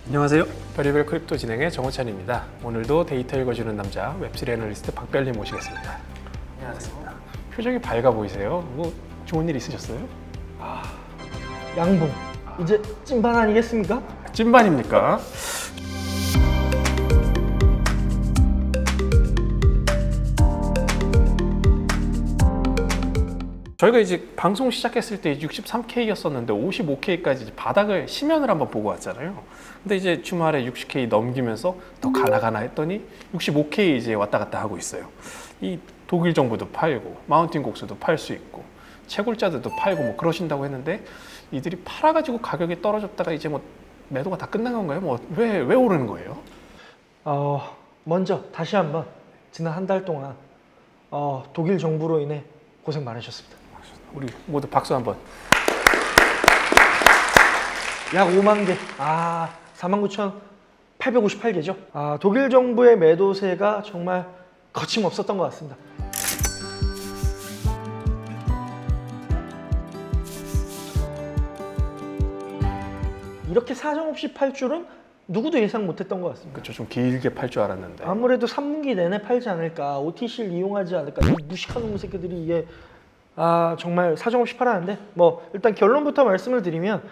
안녕하세요. 별의별 크립토 진행의 정호찬입니다. 오늘도 데이터 읽어주는 남자 웹3 애널리스트 박별님 모시겠습니다. 안녕하세요. 표정이 밝아 보이세요. 뭐 좋은 일 있으셨어요? 양봉 이제 찐반 아니겠습니까? 찐반입니까? 저희가 이제 방송 시작했을 때 63K였었는데 55K까지 바닥을 심연을 한번 보고 왔잖아요. 근데 이제 주말에 60K 넘기면서 더 가나 했더니 65K 이제 왔다 갔다 하고 있어요. 이 독일 정부도 팔고 마운틴 곡스도 팔 수 있고 채굴자들도 팔고 뭐 그러신다고 했는데 이들이 팔아가지고 가격이 떨어졌다가 이제 뭐 매도가 다 끝난 건가요? 뭐 왜 오르는 거예요? 먼저 다시 한번 지난 한 달 동안 독일 정부로 인해 고생 많으셨습니다. 우리 모두 박수 한번. 약 5만 개, 49,858개죠. 독일 정부의 매도세가 정말 거침없었던 것 같습니다. 이렇게 사정없이 팔 줄은 누구도 예상 못했던 것 같습니다. 그렇죠. 좀 길게 팔 줄 알았는데. 아무래도 3분기 내내 팔지 않을까, OTC를 이용하지 않을까, 이 무식한 놈의 새끼들이 이게 정말 사정없이 팔았는데, 뭐 일단 결론부터 말씀을 드리면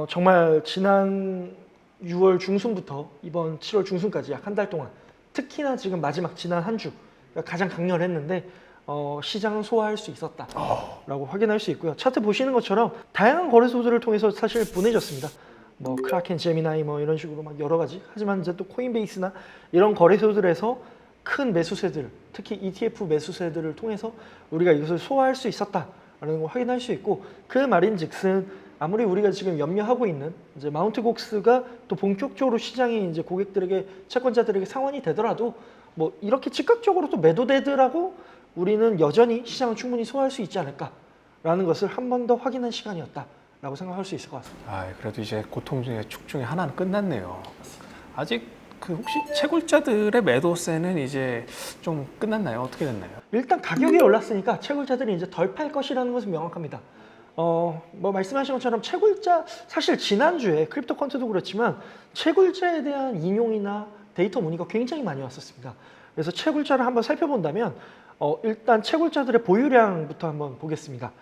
정말 지난 6월 중순부터 이번 7월 중순까지 약 한 달 동안, 특히나 지금 마지막 지난 한 주 가장 강렬했는데 시장은 소화할 수 있었다라고 확인할 수 있고요. 차트 보시는 것처럼 다양한 거래소들을 통해서 사실 보내졌습니다. 뭐 크라켄, 제미나이 뭐 이런 식으로 막 여러 가지. 하지만 이제 또 코인베이스나 이런 거래소들에서 큰 매수세들, 특히 ETF 매수세들을 통해서 우리가 이것을 소화할 수 있었다라는 걸 확인할 수 있고, 그 말인즉슨 아무리 우리가 지금 염려하고 있는 이제 마운트 곡스가 또 본격적으로 시장이 이제 고객들에게, 채권자들에게 상환이 되더라도 뭐 이렇게 즉각적으로 또 매도되더라고 우리는 여전히 시장은 충분히 소화할 수 있지 않을까라는 것을 한 번 더 확인한 시간이었다라고 생각할 수 있을 것 같습니다. 그래도 이제 고통 중에 축 중에 하나는 끝났네요. 아직 그 혹시 채굴자들의 매도세는 이제 좀 끝났나요? 어떻게 됐나요? 일단 가격이 올랐으니까 채굴자들이 이제 덜 팔 것이라는 것은 명확합니다. 뭐 말씀하신 것처럼 채굴자, 사실 지난주에 크립토 컨트도 그렇지만 채굴자에 대한 인용이나 데이터 문의가 굉장히 많이 왔었습니다. 그래서 채굴자를 한번 살펴본다면 일단 채굴자들의 보유량부터 한번 보겠습니다.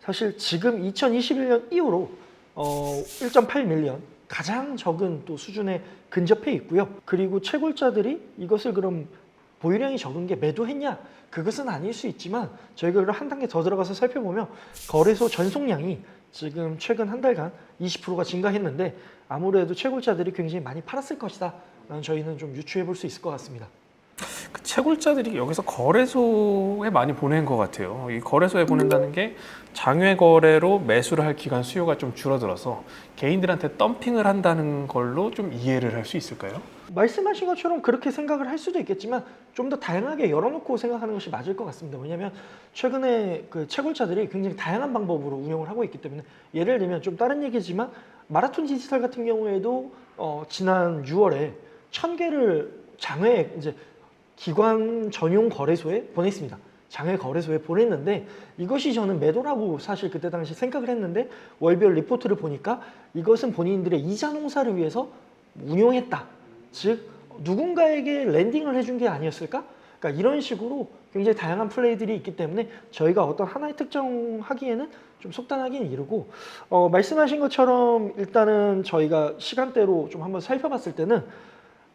사실 지금 2021년 이후로 1.8 밀리언, 가장 적은 또 수준에 근접해 있고요. 그리고 채굴자들이 이것을 그럼 보유량이 적은 게 매도했냐? 그것은 아닐 수 있지만 저희가 그걸 한 단계 더 들어가서 살펴보면 거래소 전송량이 지금 최근 한 달간 20%가 증가했는데 아무래도 채굴자들이 굉장히 많이 팔았을 것이다 라는 저희는 좀 유추해 볼 수 있을 것 같습니다. 그 채굴자들이 여기서 거래소에 많이 보낸 것 같아요. 이 거래소에 보낸다는 게 장외 거래로 매수를 할 기간 수요가 좀 줄어들어서 개인들한테 덤핑을 한다는 걸로 좀 이해를 할 수 있을까요? 말씀하신 것처럼 그렇게 생각을 할 수도 있겠지만 좀 더 다양하게 열어놓고 생각하는 것이 맞을 것 같습니다. 왜냐하면 최근에 그 채굴자들이 굉장히 다양한 방법으로 운영을 하고 있기 때문에, 예를 들면 좀 다른 얘기지만 마라톤 디지털 같은 경우에도 지난 6월에 1000개를 장외 이제 기관 전용 거래소에 보냈습니다. 장외 거래소에 보냈는데 이것이 저는 매도라고 사실 그때 당시 생각을 했는데, 월별 리포트를 보니까 이것은 본인들의 이자 농사를 위해서 운용했다. 즉 누군가에게 랜딩을 해준 게 아니었을까? 그러니까 이런 식으로 굉장히 다양한 플레이들이 있기 때문에 저희가 어떤 하나의 특정하기에는 좀 속단하기는 이르고, 말씀하신 것처럼 일단은 저희가 시간대로 좀 한번 살펴봤을 때는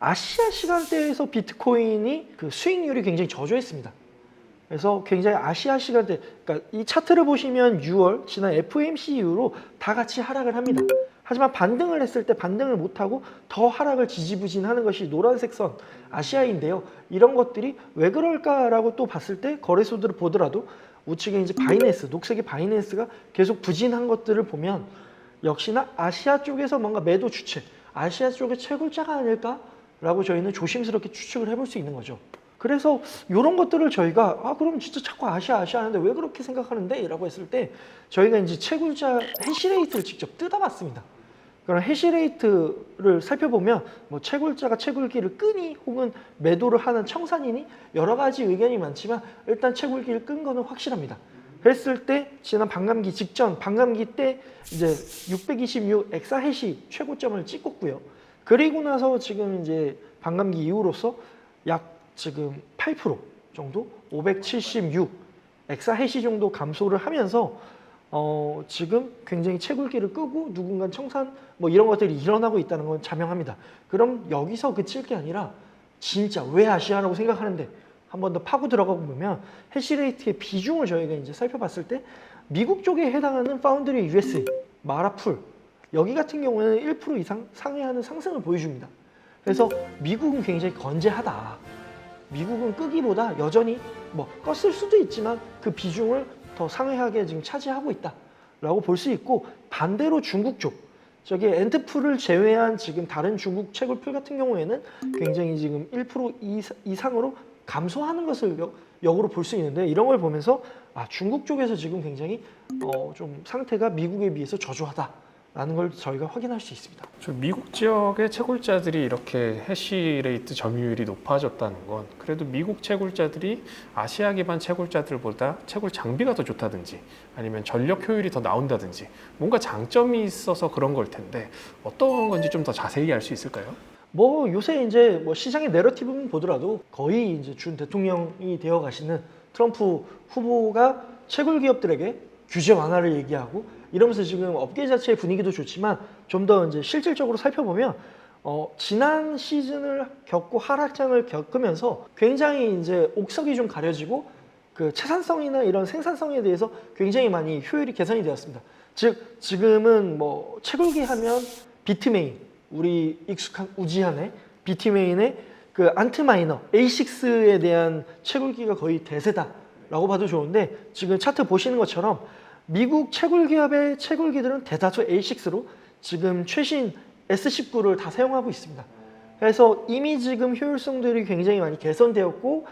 아시아 시간대에서 비트코인이 그 수익률이 굉장히 저조했습니다. 그래서 굉장히 아시아 시간대, 그러니까 이 차트를 보시면 6월 지난 FOMC 이후로 다 같이 하락을 합니다. 하지만 반등을 했을 때 반등을 못하고 더 하락을 지지부진하는 것이 노란색 선 아시아인데요. 이런 것들이 왜 그럴까라고 또 봤을 때 거래소들을 보더라도 우측에 이제 바이낸스, 녹색의 바이낸스가 계속 부진한 것들을 보면 역시나 아시아 쪽에서 뭔가 매도 주체, 아시아 쪽의 채굴자가 아닐까라고 저희는 조심스럽게 추측을 해볼 수 있는 거죠. 그래서 이런 것들을 저희가 그럼 진짜 자꾸 아시아 하는데 왜 그렇게 생각하는데? 라고 했을 때 저희가 이제 채굴자 해시레이트를 직접 뜯어봤습니다. 그런 해시레이트를 살펴보면 뭐 채굴자가 채굴기를 끄니 혹은 매도를 하는 청산이니 여러 가지 의견이 많지만 일단 채굴기를 끈 거는 확실합니다. 그랬을 때 지난 반감기 직전 반감기 때 이제 626 엑사해시 최고점을 찍었고요. 그리고 나서 지금 이제 반감기 이후로서 약 지금 8% 정도 576 엑사해시 정도 감소를 하면서 지금 굉장히 채굴기를 끄고 누군가 청산 뭐 이런 것들이 일어나고 있다는 건 자명합니다. 그럼 여기서 그칠 게 아니라 진짜 왜 아시아라고 생각하는데 한 번 더 파고 들어가 보면 해시레이트의 비중을 저희가 이제 살펴봤을 때 미국 쪽에 해당하는 파운드리 USA, 마라풀 여기 같은 경우에는 1% 이상 상회하는 상승을 보여줍니다. 그래서 미국은 굉장히 건재하다. 미국은 끄기보다 여전히 뭐 껐을 수도 있지만 그 비중을 더 상회하게 지금 차지하고 있다라고 볼 수 있고 반대로 중국 쪽 저기 엔트풀을 제외한 지금 다른 중국 채굴풀 같은 경우에는 굉장히 지금 1% 이상으로 감소하는 것을 역으로 볼 수 있는데 이런 걸 보면서 중국 쪽에서 지금 굉장히 좀 상태가 미국에 비해서 저조하다라는 걸 저희가 확인할 수 있습니다. 저 미국 지역의 채굴자들이 이렇게 해시레이트 점유율이 높아졌다는 건 그래도 미국 채굴자들이 아시아 기반 채굴자들보다 채굴 장비가 더 좋다든지 아니면 전력 효율이 더 나온다든지 뭔가 장점이 있어서 그런 걸 텐데 어떤 건지 좀 더 자세히 알 수 있을까요? 뭐 요새 이제 뭐 시장의 내러티브만 보더라도 거의 이제 준 대통령이 되어 가시는 트럼프 후보가 채굴 기업들에게 규제 완화를 얘기하고 이러면서 지금 업계 자체의 분위기도 좋지만 좀 더 이제 실질적으로 살펴보면 지난 시즌을 겪고 하락장을 겪으면서 굉장히 이제 옥석이 좀 가려지고 그 채산성이나 이런 생산성에 대해서 굉장히 많이 효율이 개선이 되었습니다. 즉 지금은 뭐 채굴기 하면 비트메인 우리 익숙한 우지한의 비트메인의 그 안트마이너 A6에 대한 채굴기가 거의 대세다라고 봐도 좋은데 지금 차트 보시는 것처럼 미국 채굴 기업의 채굴기들은 대다수 A6로 지금 최신 S19를 다 사용하고 있습니다. 그래서 이미 지금 효율성들이 굉장히 많이 개선되었고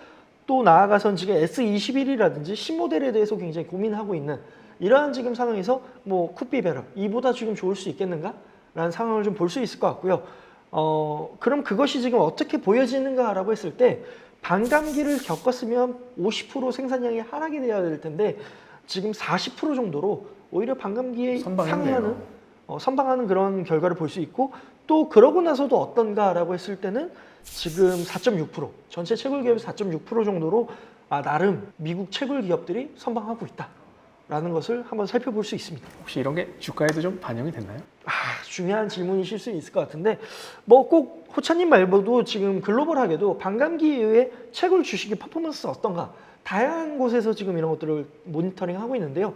또 나아가선 지금 S21이라든지 신모델에 대해서 굉장히 고민하고 있는 이러한 지금 상황에서 뭐 쿠비베러 이보다 지금 좋을 수 있겠는가? 라는 상황을 좀 볼 수 있을 것 같고요. 그럼 그것이 지금 어떻게 보여지는가라고 했을 때 반감기를 겪었으면 50% 생산량이 하락이 되어야 될 텐데 지금 40% 정도로 오히려 반감기에 상회하는 선방하는 그런 결과를 볼 수 있고 또 그러고 나서도 어떤가라고 했을 때는 지금 4.6% 전체 채굴 기업의 4.6% 정도로 나름 미국 채굴 기업들이 선방하고 있다라는 것을 한번 살펴볼 수 있습니다. 혹시 이런 게 주가에도 좀 반영이 됐나요? 중요한 질문이실 수 있을 것 같은데 뭐 꼭 호차님 말고도 지금 글로벌하게도 반감기 이후에 채굴 주식의 퍼포먼스 어떤가 다양한 곳에서 지금 이런 것들을 모니터링하고 있는데요.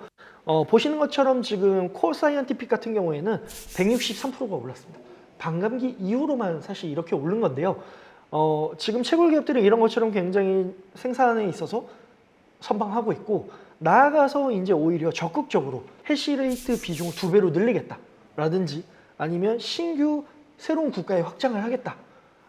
보시는 것처럼 지금 코어 사이언티픽 같은 경우에는 163%가 올랐습니다. 반감기 이후로만 사실 이렇게 오른 건데요. 지금 채굴 기업들이 이런 것처럼 굉장히 생산에 있어서 선방하고 있고 나아가서 이제 오히려 적극적으로 해시레이트 비중을 2배로 늘리겠다라든지 아니면 신규 새로운 국가에 확장을 하겠다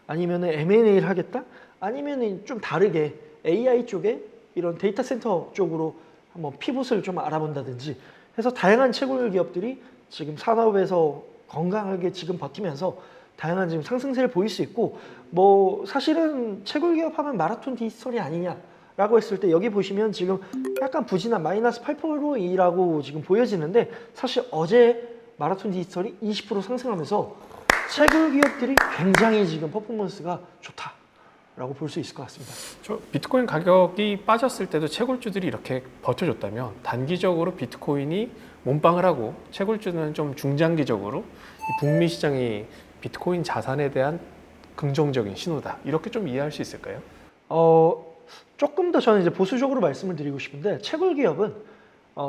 아니면 M&A를 하겠다 아니면 좀 다르게 AI 쪽에 이런 데이터 센터 쪽으로 한번 피봇을 좀 알아본다든지 해서 다양한 채굴 기업들이 지금 산업에서 건강하게 지금 버티면서 다양한 지금 상승세를 보일 수 있고 뭐 사실은 채굴 기업 하면 마라톤 디지털이 아니냐라고 했을 때 여기 보시면 지금 약간 부진한 마이너스 8%이라고 지금 보여지는데 사실 어제 마라톤 디지털이 20% 상승하면서 채굴 기업들이 굉장히 지금 퍼포먼스가 좋다라고 볼 수 있을 것 같습니다. 저 비트코인 가격이 빠졌을 때도 채굴주들이 이렇게 버텨줬다면 단기적으로 비트코인이 몸빵을 하고 채굴주는 좀 중장기적으로 이 북미 시장이 비트코인 자산에 대한 긍정적인 신호다 이렇게 좀 이해할 수 있을까요? 조금 더 저는 이제 보수적으로 말씀을 드리고 싶은데 채굴 기업은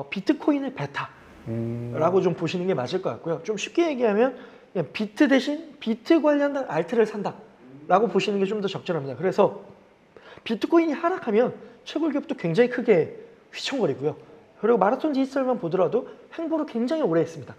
비트코인의 베타라고 좀 보시는 게 맞을 것 같고요. 좀 쉽게 얘기하면 그냥 비트 대신 비트 관련된 알트를 산다라고 보시는 게 좀 더 적절합니다. 그래서 비트코인이 하락하면 채굴 기업도 굉장히 크게 휘청거리고요. 그리고 마라톤 디지털만 보더라도 횡보를 굉장히 오래 했습니다.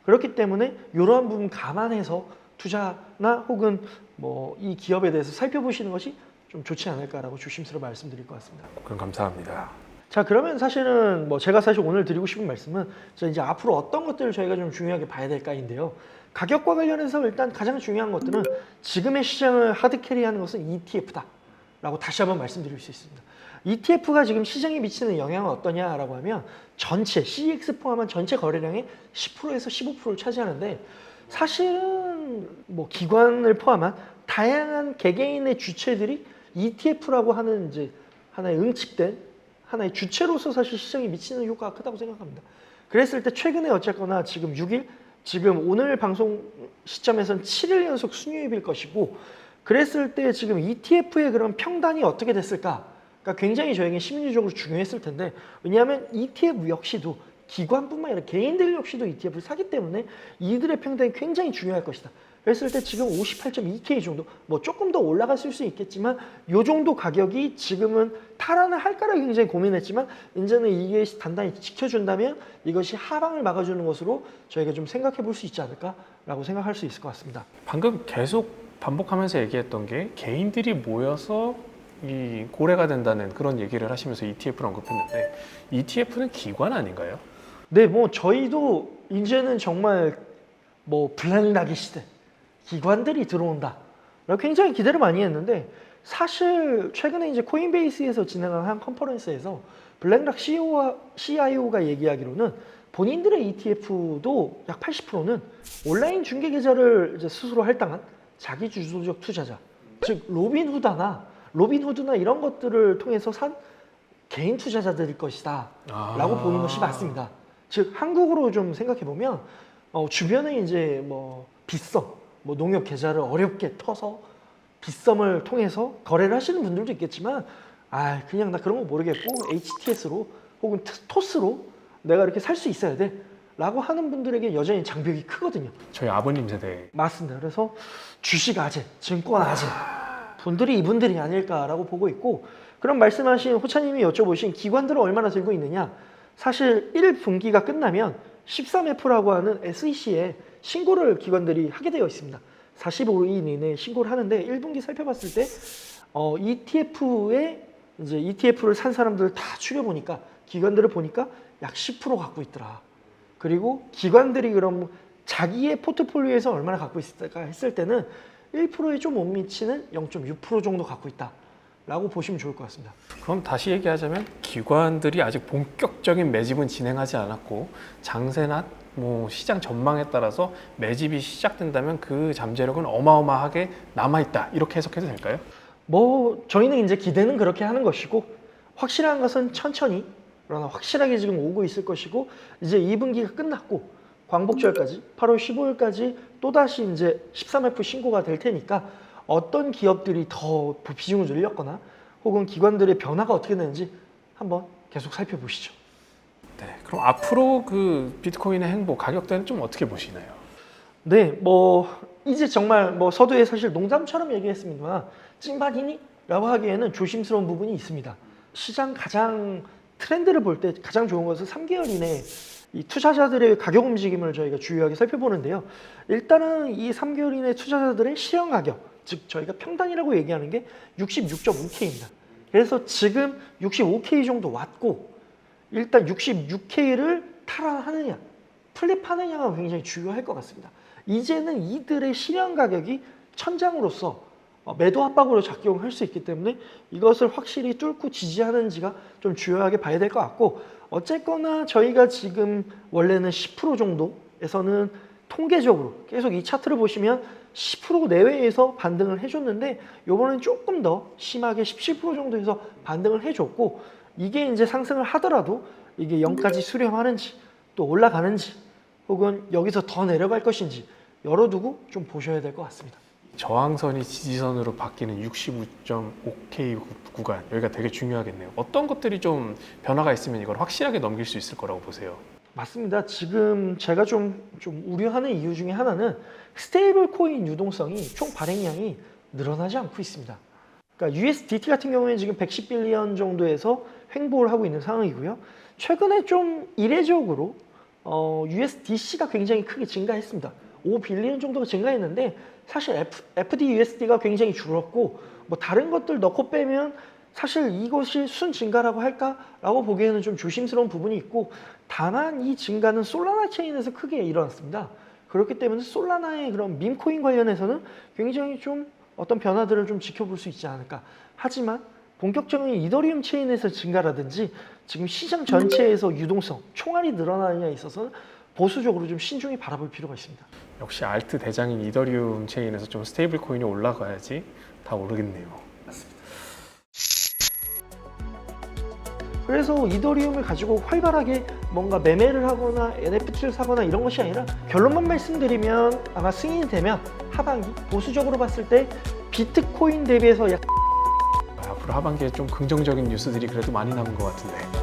그렇기 때문에 이러한 부분 감안해서 투자나 혹은 뭐 이 기업에 대해서 살펴보시는 것이 좀 좋지 않을까라고 조심스러워 말씀드릴 것 같습니다. 그럼 감사합니다. 자, 그러면 사실은 뭐 제가 사실 오늘 드리고 싶은 말씀은 이제 앞으로 어떤 것들을 저희가 좀 중요하게 봐야 될까인데요. 가격과 관련해서 일단 가장 중요한 것들은 지금의 시장을 하드캐리하는 것은 ETF다라고 다시 한번 말씀드릴 수 있습니다. ETF가 지금 시장에 미치는 영향은 어떠냐라고 하면 전체 CEX 포함한 전체 거래량의 10%에서 15%를 차지하는데 사실은 뭐 기관을 포함한 다양한 개개인의 주체들이 ETF라고 하는 이제 하나의 응축된 하나의 주체로서 사실 시장에 미치는 효과가 크다고 생각합니다. 그랬을 때 최근에 어쨌거나 지금 6일, 지금 오늘 방송 시점에서는 7일 연속 순유입일 것이고 그랬을 때 지금 ETF의 그런 평단이 어떻게 됐을까? 그러니까 굉장히 저에게 심리적으로 중요했을 텐데 왜냐하면 ETF 역시도 기관뿐만 아니라 개인들 역시도 ETF를 사기 때문에 이들의 평단이 굉장히 중요할 것이다. 그랬을 때 지금 58.2K 정도 뭐 조금 더 올라갔을 수 있겠지만 이 정도 가격이 지금은 탈환을 할까를 굉장히 고민했지만 이제는 이게 단단히 지켜준다면 이것이 하방을 막아주는 것으로 저희가 좀 생각해 볼 수 있지 않을까라고 생각할 수 있을 것 같습니다. 방금 계속 반복하면서 얘기했던 게 개인들이 모여서 이 고래가 된다는 그런 얘기를 하시면서 ETF를 언급했는데 ETF는 기관 아닌가요? 네, 뭐 저희도 이제는 정말 뭐 블랙락의 시대, 기관들이 들어온다. 라고 굉장히 기대를 많이 했는데 사실 최근에 이제 코인베이스에서 진행한 한 컨퍼런스에서 블랙락 CIO가 얘기하기로는 본인들의 ETF도 약 80%는 온라인 중개 계좌를 이제 스스로 할당한 자기 주도적 투자자, 즉 로빈후드나 이런 것들을 통해서 산 개인 투자자들일 것이다 라고 보는 것이 맞습니다. 즉 한국으로 좀 생각해 보면 주변에 이제 뭐 빗썸, 뭐 농협 계좌를 어렵게 터서 빗썸을 통해서 거래를 하시는 분들도 있겠지만 그냥 나 그런 거 모르겠고 HTS로 혹은 토스로 내가 이렇게 살 수 있어야 돼 라고 하는 분들에게 여전히 장벽이 크거든요. 저희 아버님 세대. 맞습니다. 그래서 주식 아재, 증권 아재 분들이 이분들이 아닐까라고 보고 있고 그럼 말씀하신 호차님이 여쭤보신 기관들은 얼마나 들고 있느냐 사실 1분기가 끝나면 13F라고 하는 SEC에 신고를 기관들이 하게 되어 있습니다. 45일 이내에 신고를 하는데 1분기 살펴봤을 때 ETF를 산 사람들을 다 추려보니까 기관들을 보니까 약 10% 갖고 있더라. 그리고 기관들이 그럼 자기의 포트폴리오에서 얼마나 갖고 있을까 했을 때는 1%에 좀 못 미치는 0.6% 정도 갖고 있다. 라고 보시면 좋을 것 같습니다. 그럼 다시 얘기하자면 기관들이 아직 본격적인 매집은 진행하지 않았고 장세나 뭐 시장 전망에 따라서 매집이 시작된다면 그 잠재력은 어마어마하게 남아있다 이렇게 해석해도 될까요? 뭐 저희는 이제 기대는 그렇게 하는 것이고 확실한 것은 천천히 그러나 확실하게 지금 오고 있을 것이고 이제 2분기가 끝났고 광복절까지 8월 15일까지 또다시 이제 13F 신고가 될 테니까 어떤 기업들이 더 비중을 늘렸거나 혹은 기관들의 변화가 어떻게 되는지 한번 계속 살펴보시죠. 네, 그럼 앞으로 그 비트코인의 행보 가격대는 좀 어떻게 보시나요? 네, 뭐 이제 정말 뭐 서두에 사실 농담처럼 얘기했습니다만 찐박이니? 라고 하기에는 조심스러운 부분이 있습니다. 시장 가장 트렌드를 볼 때 가장 좋은 것은 3개월 이내에 이 투자자들의 가격 움직임을 저희가 주요하게 살펴보는데요. 일단은 이 3개월 이내 투자자들의 실현 가격, 즉 저희가 평단이라고 얘기하는 게 66.5K입니다. 그래서 지금 65K 정도 왔고 일단 66K를 탈환하느냐, 플립하느냐가 굉장히 중요할 것 같습니다. 이제는 이들의 실현 가격이 천장으로서 매도 압박으로 작용할 수 있기 때문에 이것을 확실히 뚫고 지지하는지가 좀 중요하게 봐야 될 것 같고 어쨌거나 저희가 지금 원래는 10% 정도에서는 통계적으로 계속 이 차트를 보시면 10% 내외에서 반등을 해줬는데 요번엔 조금 더 심하게 17% 정도에서 반등을 해줬고 이게 이제 상승을 하더라도 이게 0까지 수렴하는지 또 올라가는지 혹은 여기서 더 내려갈 것인지 열어두고 좀 보셔야 될 것 같습니다. 저항선이 지지선으로 바뀌는 65.5K 구간 여기가 되게 중요하겠네요. 어떤 것들이 좀 변화가 있으면 이걸 확실하게 넘길 수 있을 거라고 보세요? 맞습니다. 지금 제가 좀 우려하는 이유 중에 하나는 스테이블 코인 유동성이 총 발행량이 늘어나지 않고 있습니다. 그러니까 USDT 같은 경우에는 지금 110빌리언 정도에서 횡보를 하고 있는 상황이고요. 최근에 좀 이례적으로 USDC가 굉장히 크게 증가했습니다. 5빌리언 정도가 증가했는데 사실 FDUSD가 굉장히 줄었고 뭐 다른 것들 넣고 빼면 사실 이것이 순 증가라고 할까라고 보기에는 좀 조심스러운 부분이 있고 다만 이 증가는 솔라나 체인에서 크게 일어났습니다. 그렇기 때문에 솔라나의 그런 밈코인 관련해서는 굉장히 좀 어떤 변화들을 좀 지켜볼 수 있지 않을까. 하지만 본격적인 이더리움 체인에서 증가라든지 지금 시장 전체에서 유동성, 총알이 늘어나느냐에 있어서는 보수적으로 좀 신중히 바라볼 필요가 있습니다. 역시 알트 대장인 이더리움 체인에서 좀 스테이블 코인이 올라가야지 다 오르겠네요. 그래서 이더리움을 가지고 활발하게 뭔가 매매를 하거나 NFT를 사거나 이런 것이 아니라 결론만 말씀드리면 아마 승인이 되면 하반기 보수적으로 봤을 때 비트코인 대비해서 앞으로 하반기에 좀 긍정적인 뉴스들이 그래도 많이 남은 것 같은데